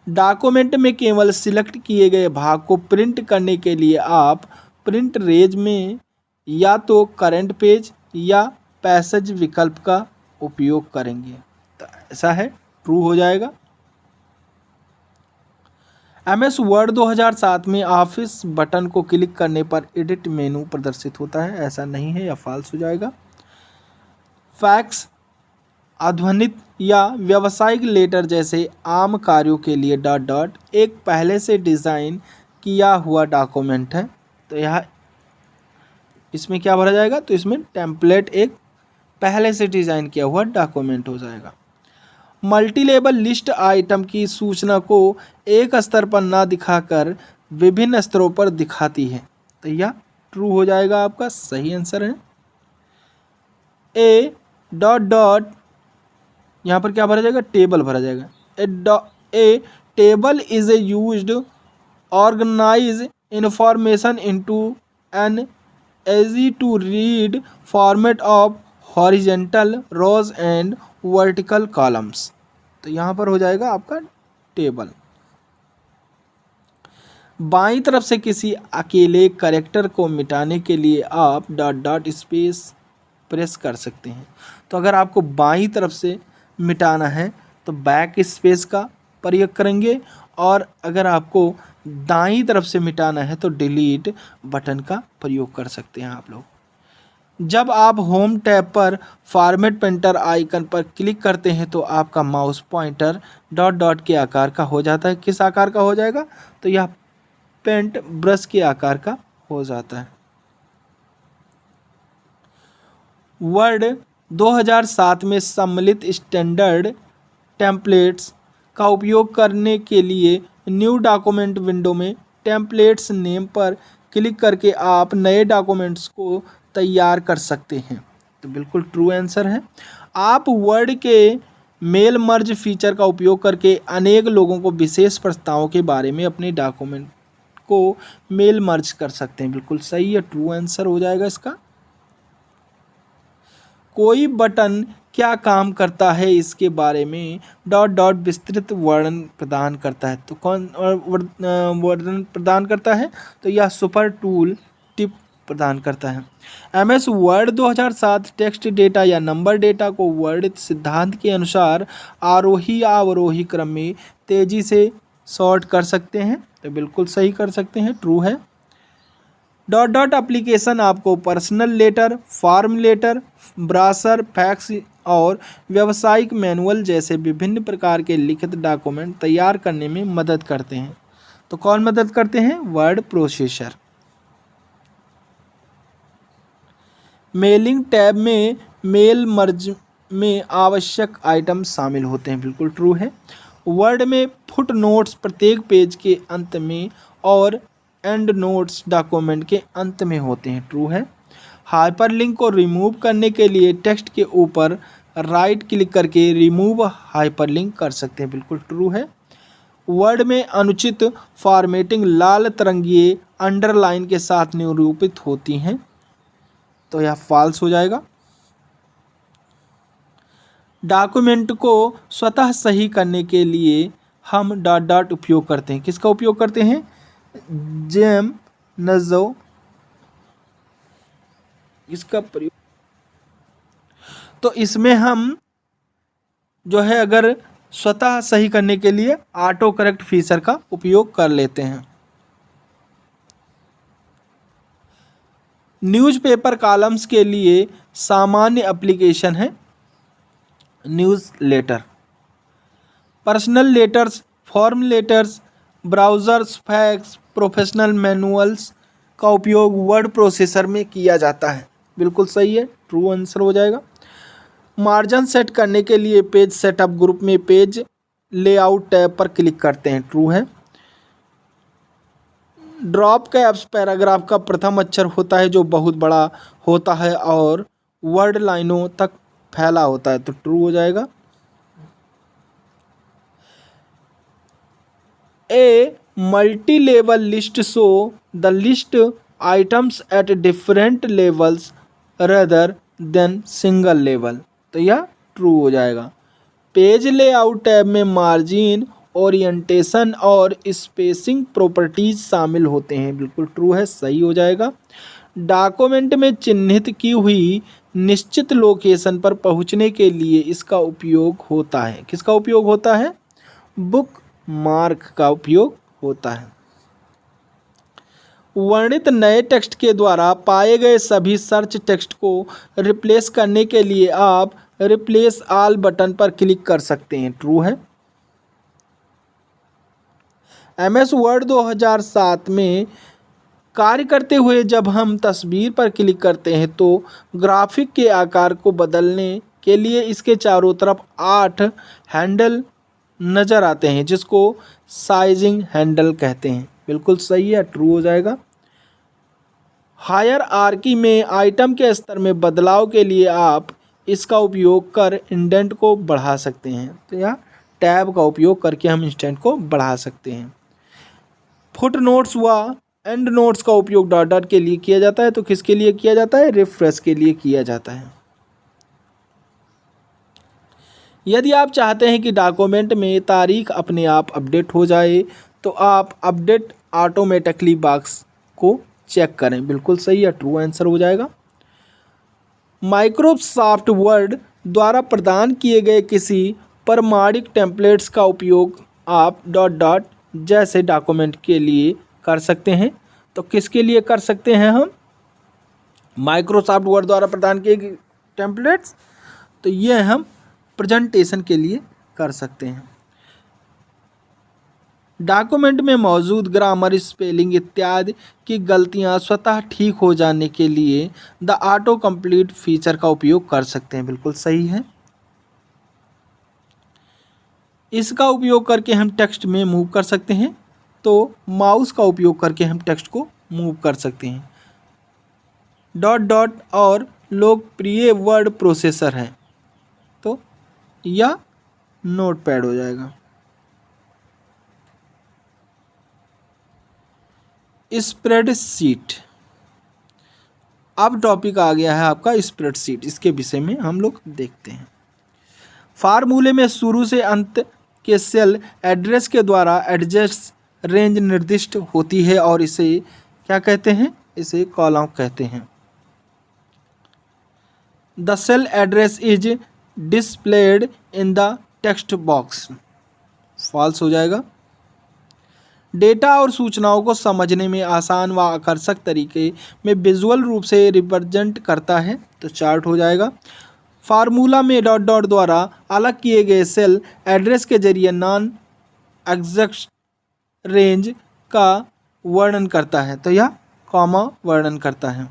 Speaker 1: डॉक्यूमेंट में केवल सिलेक्ट किए गए भाग को प्रिंट करने के लिए आप प्रिंट रेज में या तो करंट पेज या पैसेज विकल्प का उपयोग करेंगे। तो ऐसा है, ट्रू हो जाएगा। MS वर्ड 2007 में ऑफिस बटन को क्लिक करने पर एडिट मेनू प्रदर्शित होता है। ऐसा नहीं है, या फॉल्स हो जाएगा। फैक्स, आध्वनिक या व्यावसायिक लेटर जैसे आम कार्यों के लिए डॉट डॉट एक पहले से डिज़ाइन किया हुआ डॉक्यूमेंट है। तो यह इसमें क्या भरा जाएगा? तो इसमें टेम्पलेट एक पहले से डिज़ाइन किया हुआ डॉक्यूमेंट हो जाएगा। मल्टीलेबल लिस्ट आइटम की सूचना को एक स्तर पर ना दिखाकर विभिन्न स्तरों पर दिखाती है। तो यह ट्रू हो जाएगा, आपका सही आंसर है। ए डॉट डॉट यहाँ पर क्या भरा जाएगा? टेबल भरा जाएगा। A table is a used organize information into an easy to read format of horizontal rows and vertical columns। तो यहाँ पर हो जाएगा आपका टेबल। बाईं तरफ से किसी अकेले कैरेक्टर को मिटाने के लिए आप डॉट डॉट स्पेस प्रेस कर सकते हैं। तो अगर आपको बाईं तरफ से मिटाना है तो बैक स्पेस का प्रयोग करेंगे, और अगर आपको दाईं तरफ से मिटाना है तो डिलीट बटन का प्रयोग कर सकते हैं आप लोग। जब आप होम टैब पर फॉर्मेट पेंटर आइकन पर क्लिक करते हैं तो आपका माउस पॉइंटर डॉट डॉट के आकार का हो जाता है। किस आकार का हो जाएगा? तो यह पेंट ब्रश के आकार का हो जाता है। वर्ड 2007 में सम्मिलित स्टैंडर्ड टेम्पलेट्स का उपयोग करने के लिए न्यू डॉक्यूमेंट विंडो में टेम्पलेट्स नेम पर क्लिक करके आप नए डॉक्यूमेंट्स को तैयार कर सकते हैं। तो बिल्कुल ट्रू आंसर है। आप वर्ड के मेल मर्ज फीचर का उपयोग करके अनेक लोगों को विशेष प्रस्तावों के बारे में अपने डॉक्यूमेंट को मेल मर्ज कर सकते हैं। बिल्कुल सही है, ट्रू आंसर हो जाएगा इसका। कोई बटन क्या काम करता है इसके बारे में डॉट डॉट विस्तृत वर्णन प्रदान करता है। तो कौन वर्णन प्रदान करता है? तो यह सुपर टूल टिप प्रदान करता है। MS वर्ड 2007 टेक्स्ट डेटा या नंबर डेटा को वर्ड सिद्धांत के अनुसार आरोही या अवरोही क्रम में तेजी से सॉर्ट कर सकते हैं। तो बिल्कुल सही कर सकते हैं, ट्रू है। डॉट डॉट एप्लीकेशन आपको personal letter, form letter, brochure, fax और व्यावसायिक मैनुअल जैसे विभिन्न प्रकार के लिखित डॉक्यूमेंट तैयार करने में मदद करते हैं। तो कौन मदद करते हैं? Word processor. मेलिंग टैब में मेल मर्ज में आवश्यक आइटम शामिल होते हैं। बिल्कुल ट्रू है। वर्ड में फुट नोट्स प्रत्येक पेज के अंत में और एंड नोट्स डॉक्यूमेंट के अंत में होते हैं। ट्रू है। हाइपरलिंक को रिमूव करने के लिए टेक्स्ट के ऊपर राइट क्लिक करके रिमूव हाइपरलिंक कर सकते हैं। बिल्कुल ट्रू है। वर्ड में अनुचित फॉर्मेटिंग लाल तरंगिए अंडरलाइन के साथ निरूपित होती हैं। तो यह फॉल्स हो जाएगा। डॉक्यूमेंट को स्वतः सही करने के लिए हम डॉट डॉट उपयोग करते हैं। किसका उपयोग करते हैं? जेम नजो इसका प्रयोग। तो इसमें हम जो है अगर स्वतः सही करने के लिए ऑटो करेक्ट फीचर का उपयोग कर लेते हैं। न्यूज़पेपर कॉलम्स के लिए सामान्य एप्लीकेशन है newsletter, personal letters, form letters, browsers, fax, professional manuals, का उपयोग वर्ड प्रोसेसर में किया जाता है। बिल्कुल सही है, ट्रू आंसर हो जाएगा। मार्जिन सेट करने के लिए पेज सेटअप ग्रुप में पेज लेआउट टैब पर क्लिक करते हैं, ट्रू है। ड्रॉप कैप्स पैराग्राफ का प्रथम अक्षर होता है जो बहुत बड़ा होता है और वर्ड लाइनों तक फैला होता है, तो ट्रू हो जाएगा। A multi level list show the list items at different levels rather than single level, तो यह ट्रू हो जाएगा। पेज लेआउट टैब में मार्जिन, ओरिएंटेशन और स्पेसिंग प्रॉपर्टीज शामिल होते हैं, बिल्कुल ट्रू है, सही हो जाएगा। डॉक्यूमेंट में चिन्हित की हुई निश्चित लोकेशन पर पहुंचने के लिए इसका उपयोग होता है। किसका उपयोग होता है? बुक मार्क का उपयोग होता है। वर्णित नए टेक्स्ट के द्वारा पाए गए सभी सर्च टेक्स्ट को रिप्लेस करने के लिए आप रिप्लेस ऑल बटन पर क्लिक कर सकते हैं, ट्रू है। MS वर्ड 2007 में कार्य करते हुए जब हम तस्वीर पर क्लिक करते हैं तो ग्राफिक के आकार को बदलने के लिए इसके चारों तरफ 8 हैंडल नज़र आते हैं जिसको साइजिंग हैंडल कहते हैं, बिल्कुल सही है, ट्रू हो जाएगा। हायरार्की में आइटम के स्तर में बदलाव के लिए आप इसका उपयोग कर इंडेंट को बढ़ा सकते हैं, तो यह टैब का उपयोग करके हम इंडेंट को बढ़ा सकते हैं। फुट नोट्स व एंड नोट्स का उपयोग डॉट डॉट के लिए किया जाता है, तो किसके लिए किया जाता है? रेफरेंस के लिए किया जाता है। यदि आप चाहते हैं कि डॉक्यूमेंट में तारीख अपने आप अपडेट हो जाए तो आप अपडेट ऑटोमेटिकली बॉक्स को चेक करें, बिल्कुल सही है, ट्रू आंसर हो जाएगा। माइक्रोसॉफ्ट वर्ड द्वारा प्रदान किए गए किसी प्रमाणिक टेम्पलेट्स का उपयोग आप डॉट डॉट जैसे डॉक्यूमेंट के लिए कर सकते हैं, तो किसके लिए कर सकते हैं हम? माइक्रोसॉफ्ट वर्ड द्वारा प्रदान किए गए टेम्पलेट्स, तो ये हम प्रेजेंटेशन के लिए कर सकते हैं। डॉक्यूमेंट में मौजूद ग्रामर, स्पेलिंग इत्यादि की गलतियां स्वतः ठीक हो जाने के लिए द ऑटो कंप्लीट फीचर का उपयोग कर सकते हैं, बिल्कुल सही है। इसका उपयोग करके हम टेक्स्ट में मूव कर सकते हैं, तो माउस का उपयोग करके हम टेक्स्ट को मूव कर सकते हैं। डॉट डॉट और लोकप्रिय वर्ड प्रोसेसर है, तो यह नोटपैड हो जाएगा। स्प्रेडशीट, अब टॉपिक आ गया है आपका स्प्रेडशीट, इसके विषय में हम लोग देखते हैं। फार्मूले में शुरू से अंत के सेल एड्रेस के द्वारा एडजस्ट रेंज निर्दिष्ट होती है और इसे क्या कहते हैं? इसे कॉलम कहते हैं। The cell address is displayed in the text box, false हो जाएगा। डेटा और सूचनाओं को समझने में आसान व आकर्षक तरीके में विजुअल रूप से रिप्रेजेंट करता है, तो चार्ट हो जाएगा। फार्मूला में डॉट डॉट द्वारा अलग किए गए सेल एड्रेस के जरिए नॉन एग्जैक्ट रेंज का वर्णन करता है, तो यह कॉमा वर्णन करता है।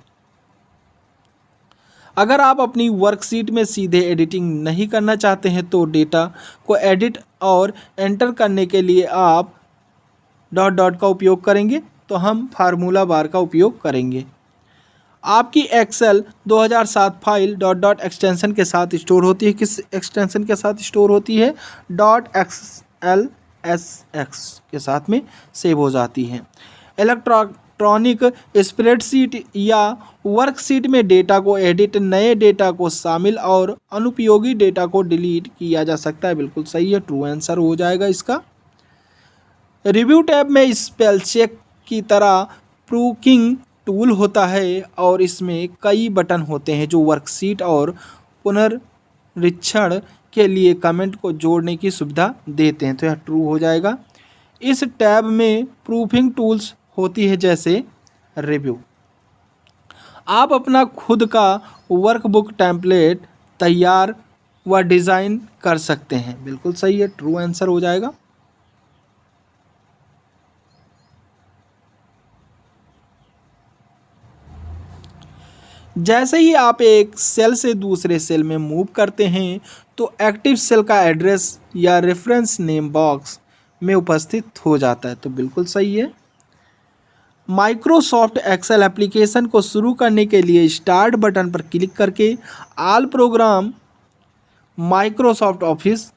Speaker 1: अगर आप अपनी वर्कशीट में सीधे एडिटिंग नहीं करना चाहते हैं तो डेटा को एडिट और एंटर करने के लिए आप डॉट डॉट का उपयोग करेंगे, तो हम फार्मूला बार का उपयोग करेंगे। आपकी Excel 2007 file dot dot extension के साथ स्टोर होती है। किस एक्सटेंशन के साथ स्टोर होती है? .xlsx के साथ में सेव हो जाती है। इलेक्ट्रॉनिक स्प्रेडशीट या वर्कशीट में डेटा को एडिट, नए डेटा को शामिल और अनुपयोगी डेटा को डिलीट किया जा सकता है, बिल्कुल सही है, ट्रू आंसर हो जाएगा इसका। रिव्यू टैब में स्पेल चेक की तरह प्रूकिंग टूल होता है और इसमें कई बटन होते हैं जो वर्कशीट और पुनरीक्षण के लिए कमेंट को जोड़ने की सुविधा देते हैं, तो यह ट्रू हो जाएगा। इस टैब में प्रूफिंग टूल्स होती है जैसे रिव्यू। आप अपना खुद का वर्कबुक टेम्पलेट तैयार व डिज़ाइन कर सकते हैं, बिल्कुल सही है, ट्रू आंसर हो जाएगा। जैसे ही आप एक सेल से दूसरे सेल में मूव करते हैं तो एक्टिव सेल का एड्रेस या रेफरेंस नेम बॉक्स में उपस्थित हो जाता है। तो बिल्कुल सही है। माइक्रोसॉफ्ट एक्सेल एप्लीकेशन को शुरू करने के लिए स्टार्ट बटन पर क्लिक करके ऑल प्रोग्राम माइक्रोसॉफ्ट ऑफिस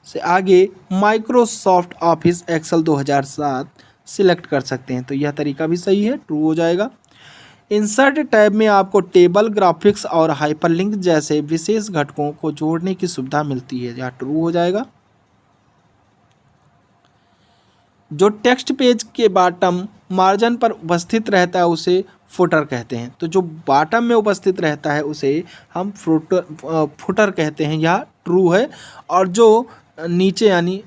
Speaker 1: से आगे माइक्रोसॉफ्ट ऑफिस एक्सेल 2007 सिलेक्ट कर सकते हैं। तो यह तरीका भी सही है, ट्रू हो जाएगा। इंसर्ट टैब में आपको टेबल, ग्राफिक्स और हाइपरलिंक जैसे विशेष घटकों को जोड़ने की सुविधा मिलती है, यह ट्रू हो जाएगा। जो टेक्स्ट पेज के बॉटम मार्जिन पर उपस्थित रहता है उसे फुटर कहते हैं। तो जो बॉटम में उपस्थित रहता है उसे हम फुटर कहते हैं, यह ट्रू है। और जो नीचे यानी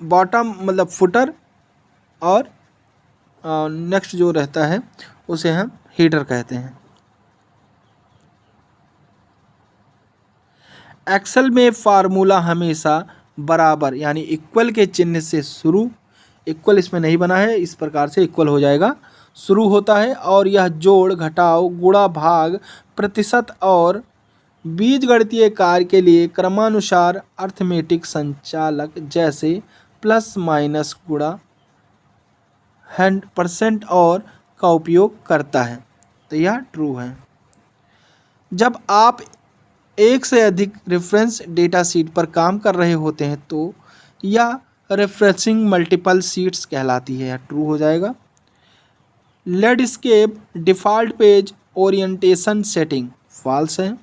Speaker 1: बॉटम मतलब फुटर और नेक्स्ट जो रहता है उसे हम हीडर कहते हैं। एक्सेल में फार्मूला हमेशा बराबर यानी इक्वल के चिन्ह से शुरू, इक्वल इसमें नहीं बना है, इस प्रकार से इक्वल हो जाएगा, शुरू होता है। और यह जोड़, घटाव, गुणा, भाग, प्रतिशत और बीजगणितीय कार्य के लिए क्रमानुसार अर्थमेटिक संचालक जैसे प्लस, माइनस, गुणा, 100% और का उपयोग करता है। तो यह ट्रू है। जब आप एक से अधिक रेफरेंस डेटा शीट पर काम कर रहे होते हैं तो यह रेफरेंसिंग मल्टीपल शीट्स कहलाती है, यह ट्रू हो जाएगा। Landscape default page orientation setting false है।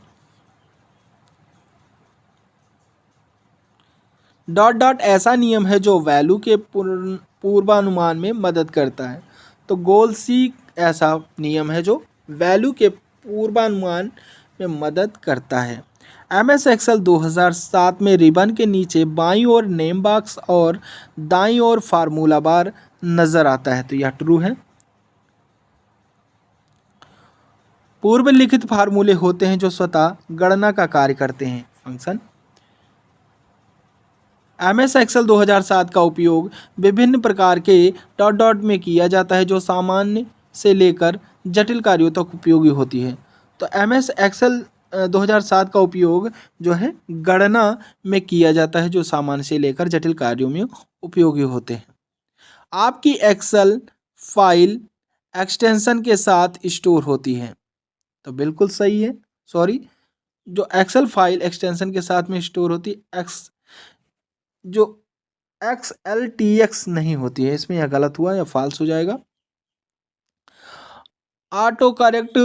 Speaker 1: डॉट डॉट ऐसा नियम है जो वैल्यू के पूर्वानुमान में मदद करता है। तो गोल सी ऐसा नियम है जो वैल्यू के पूर्वानुमान में मदद करता है। MS एक्सेल 2007 में रिबन के नीचे बाईं ओर नेम बॉक्स और दाईं ओर फार्मूला बार नज़र आता है। तो यह ट्रू है। पूर्व लिखित फार्मूले होते हैं जो स्वतः गणना का कार्य करते हैं, फंक्शन। MS एक्सेल 2007 का उपयोग विभिन्न प्रकार के डॉट डॉट में किया जाता है जो सामान्य से लेकर जटिल कार्यों तक उपयोगी होती है। तो MS एक्सेल 2007 का उपयोग जो है गणना में किया जाता है जो सामान्य से लेकर जटिल कार्यों में उपयोगी होते हैं। आपकी एक्सेल फाइल एक्सटेंशन के साथ स्टोर होती है। तो बिल्कुल सही है, सॉरी, जो एक्सेल फाइल एक्सटेंशन के साथ में स्टोर होती है जो XLTX नहीं होती है, इसमें यह गलत हुआ, या फॉल्स हो जाएगा। ऑटो करेक्ट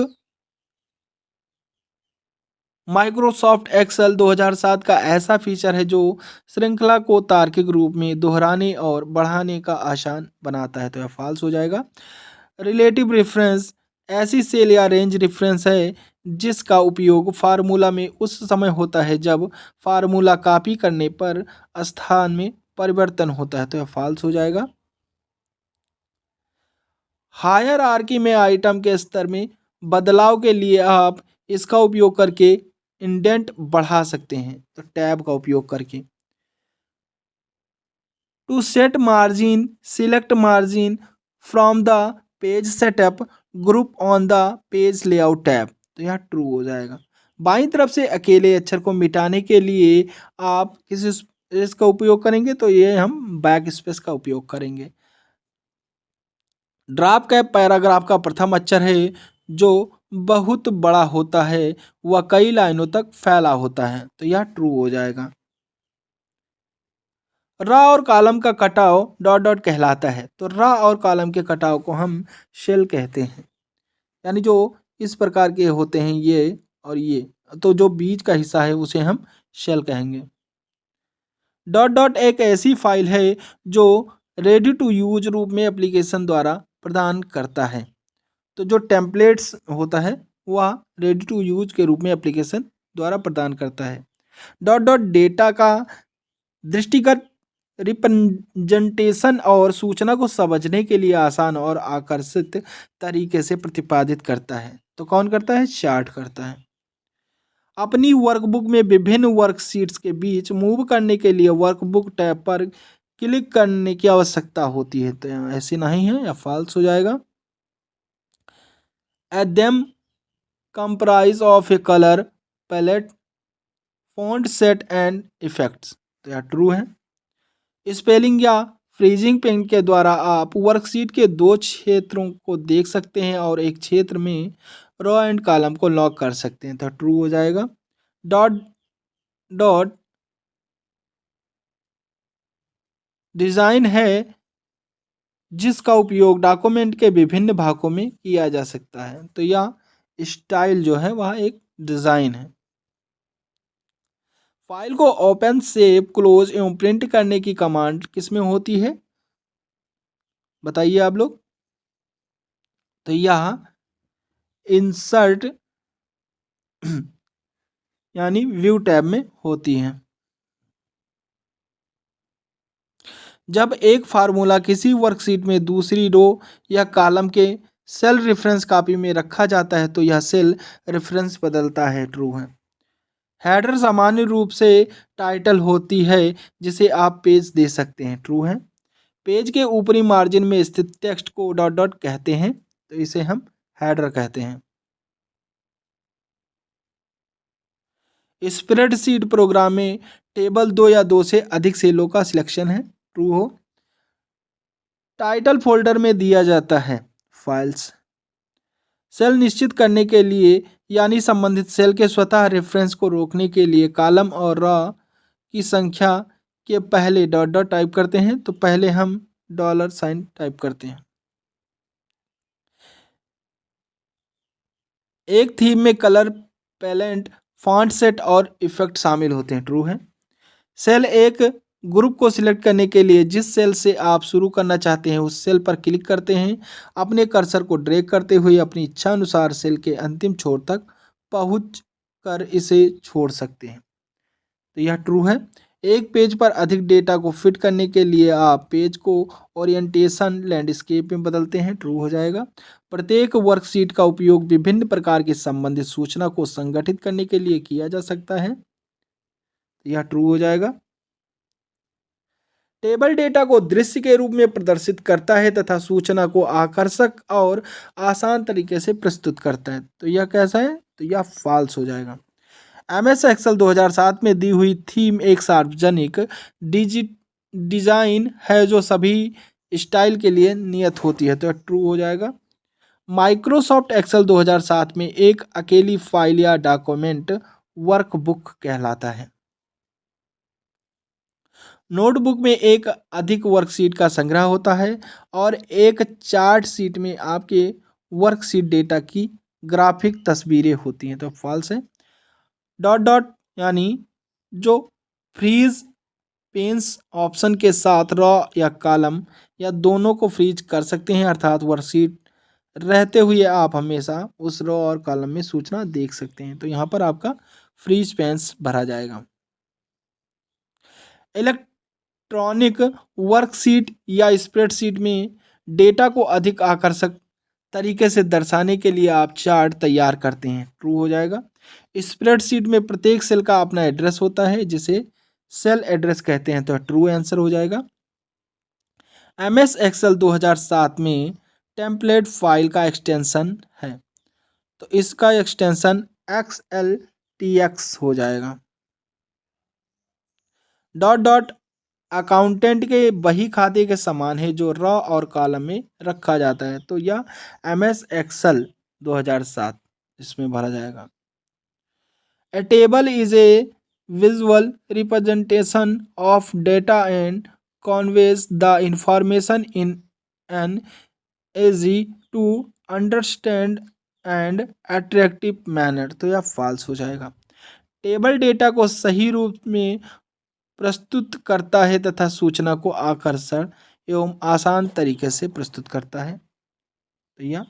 Speaker 1: माइक्रोसॉफ्ट एक्सेल 2007 का ऐसा फीचर है जो श्रृंखला को तार्किक रूप में दोहराने और बढ़ाने का आसान बनाता है। तो यह फॉल्स हो जाएगा। रिलेटिव रेफरेंस ऐसी सेल या रेंज रेफरेंस है जिसका उपयोग फार्मूला में उस समय होता है जब फार्मूला कॉपी करने पर स्थान में परिवर्तन होता है। तो यह फॉल्स हो जाएगा। हायरार्की में आइटम के स्तर में बदलाव के लिए आप इसका उपयोग करके इंडेंट बढ़ा सकते हैं, तो टैब का उपयोग करके। To set margin select margin from the page setup group on the page layout tab. तो यह ट्रू हो जाएगा। बाईं तरफ से अकेले अक्षर को मिटाने के लिए आप किस स्पेस का उपयोग करेंगे, तो ये हम बैक स्पेस का उपयोग करेंगे। ड्रॉप कैप पैराग्राफ का प्रथम अक्षर है जो बहुत बड़ा होता है, वह कई लाइनों तक फैला होता है। तो यह ट्रू हो जाएगा। रा और कॉलम का कटाव डॉट डॉट कहलाता है। तो रा और कॉलम के कटाव को हम शेल कहते हैं, यानी जो इस प्रकार के होते हैं ये और ये, तो जो बीच का हिस्सा है उसे हम शेल कहेंगे। डॉट डॉट एक ऐसी फाइल है जो रेडी टू यूज रूप में एप्लीकेशन द्वारा प्रदान करता है। तो जो टेम्पलेट्स होता है वह रेडी टू यूज के रूप में एप्लीकेशन द्वारा प्रदान करता है। डॉट डॉट डेटा का दृष्टिगत रिप्रेजेंटेशन और सूचना को समझने के लिए आसान और आकर्षित तरीके से प्रतिपादित करता है। तो कौन करता है? चार्ट करता है। अपनी वर्कबुक में विभिन्न वर्कशीट्स के बीच मूव करने के लिए वर्कबुक टैब पर क्लिक करने की आवश्यकता होती है। तो ऐसे नहीं है, या फॉल्स हो जाएगा। A theme comprise of a colour palette, font set and effects. तो यह ट्रू है। स्पेलिंग या फ्रीजिंग पेन के द्वारा आप वर्कशीट के दो क्षेत्रों को देख सकते हैं और एक क्षेत्र में रो एंड कॉलम को लॉक कर सकते हैं। तो ट्रू हो जाएगा। डॉट डॉट डिजाइन है जिसका उपयोग डॉक्यूमेंट के विभिन्न भागों में किया जा सकता है। तो यह स्टाइल जो है वह एक डिजाइन है। फाइल को ओपन, सेव, क्लोज एवं प्रिंट करने की कमांड किसमें होती है, बताइए आप लोग। तो यह इंसर्ट यानी व्यू टैब में होती है। जब एक फार्मूला किसी वर्कशीट में दूसरी रो या कॉलम के सेल रेफरेंस कॉपी में रखा जाता है तो यह सेल रेफरेंस बदलता है। ट्रू है। हेडर सामान्य रूप से टाइटल होती है जिसे आप पेज दे सकते हैं। ट्रू है। पेज के ऊपरी मार्जिन में स्थित टेक्स्ट को डॉट डॉट कहते हैं तो इसे हम हेडर कहते हैं। स्प्रेडशीट प्रोग्राम में टेबल दो या दो से अधिक सेलों का सिलेक्शन है। ट्रू हो। टाइटल फोल्डर में दिया जाता है। फाइल्स। सेल निश्चित करने के लिए यानी संबंधित सेल के स्वतः रेफरेंस को रोकने के लिए कॉलम और रो की संख्या के पहले डॉट डॉट टाइप करते हैं। तो पहले हम $साइन टाइप करते हैं। एक थीम में कलर पैलेट, फॉन्ट सेट और इफेक्ट शामिल होते हैं। ट्रू है। सेल एक ग्रुप को सिलेक्ट करने के लिए जिस सेल से आप शुरू करना चाहते हैं उस सेल पर क्लिक करते हैं। अपने कर्सर को ड्रैग करते हुए अपनी इच्छा अनुसार सेल के अंतिम छोर तक पहुंच कर इसे छोड़ सकते हैं। तो यह ट्रू है। एक पेज पर अधिक डेटा को फिट करने के लिए आप पेज को ओरिएंटेशन लैंडस्केप में बदलते हैं। ट्रू हो जाएगा। प्रत्येक वर्कशीट का उपयोग विभिन्न प्रकार की संबंधित सूचना को संगठित करने के लिए किया जा सकता है। यह ट्रू हो जाएगा। टेबल डेटा को दृश्य के रूप में प्रदर्शित करता है तथा सूचना को आकर्षक और आसान तरीके से प्रस्तुत करता है। तो यह कैसा है, तो यह फॉल्स हो जाएगा। MS एक्सेल 2007 में दी हुई थीम एक सार्वजनिक डिजाइन है जो सभी स्टाइल के लिए नियत होती है। तो ट्रू हो जाएगा। माइक्रोसॉफ्ट एक्सेल 2007 में एक अकेली फाइल या डॉक्यूमेंट वर्कबुक कहलाता है। नोटबुक में एक अधिक वर्कशीट का संग्रह होता है और एक चार्ट शीट में आपके वर्कशीट डेटा की ग्राफिक तस्वीरें होती हैं। तो फॉल्स है। डॉट डॉट यानी जो फ्रीज पेंस ऑप्शन के साथ रॉ या कॉलम या दोनों को फ्रीज कर सकते हैं, अर्थात वर्कशीट रहते हुए आप हमेशा उस रॉ और कॉलम में सूचना देख सकते हैं। तो यहाँ पर आपका फ्रीज पेंस भरा जाएगा। इलेक्ट्रॉनिक वर्कशीट या स्प्रेडशीट में डेटा को अधिक आकर्षक तरीके से दर्शाने के लिए आप चार्ट तैयार करते हैं। ट्रू हो जाएगा। स्प्रेडशीट में प्रत्येक सेल का अपना एड्रेस होता है जिसे सेल एड्रेस कहते हैं। तो ट्रू आंसर हो जाएगा। MS एक्सेल 2007 में टेम्पलेट फाइल का एक्सटेंशन है तो इसका एक्सटेंशन XLTX हो जाएगा। डॉट डॉट अकाउंटेंट के वही खाते के समान है जो रॉ और कॉलम में रखा जाता है। तो यह MS एक्सेल 2007 इसमें भरा जाएगा। A table is a visual representation of data and conveys the information in an easy to understand and attractive manner। तो यह फॉल्स हो जाएगा। टेबल डेटा को सही रूप में प्रस्तुत करता है तथा सूचना को आकर्षक एवं आसान तरीके से प्रस्तुत करता है। तो यह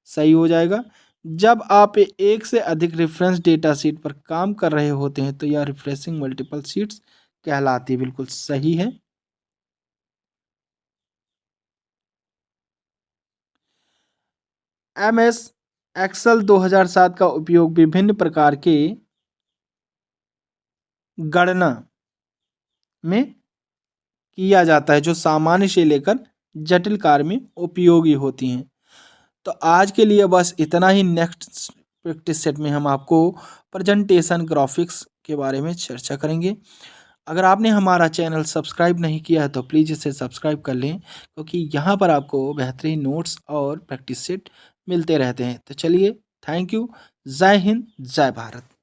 Speaker 1: सही हो जाएगा। जब आप एक से अधिक रेफरेंस डेटा शीट पर काम कर रहे होते हैं तो यह रिफ्रेशिंग मल्टीपल शीट्स कहलाती है। बिल्कुल सही है। MS एक्सेल 2007 का उपयोग विभिन्न प्रकार के गणना में किया जाता है जो सामान्य से लेकर जटिल कार्य में उपयोगी होती हैं। तो आज के लिए बस इतना ही। नेक्स्ट प्रैक्टिस सेट में हम आपको प्रेजेंटेशन ग्राफिक्स के बारे में चर्चा करेंगे। अगर आपने हमारा चैनल सब्सक्राइब नहीं किया है तो प्लीज़ इसे सब्सक्राइब कर लें, क्योंकि यहाँ पर आपको बेहतरीन नोट्स और प्रैक्टिस सेट मिलते रहते हैं। तो चलिए, थैंक यू। जय हिंद, जय भारत।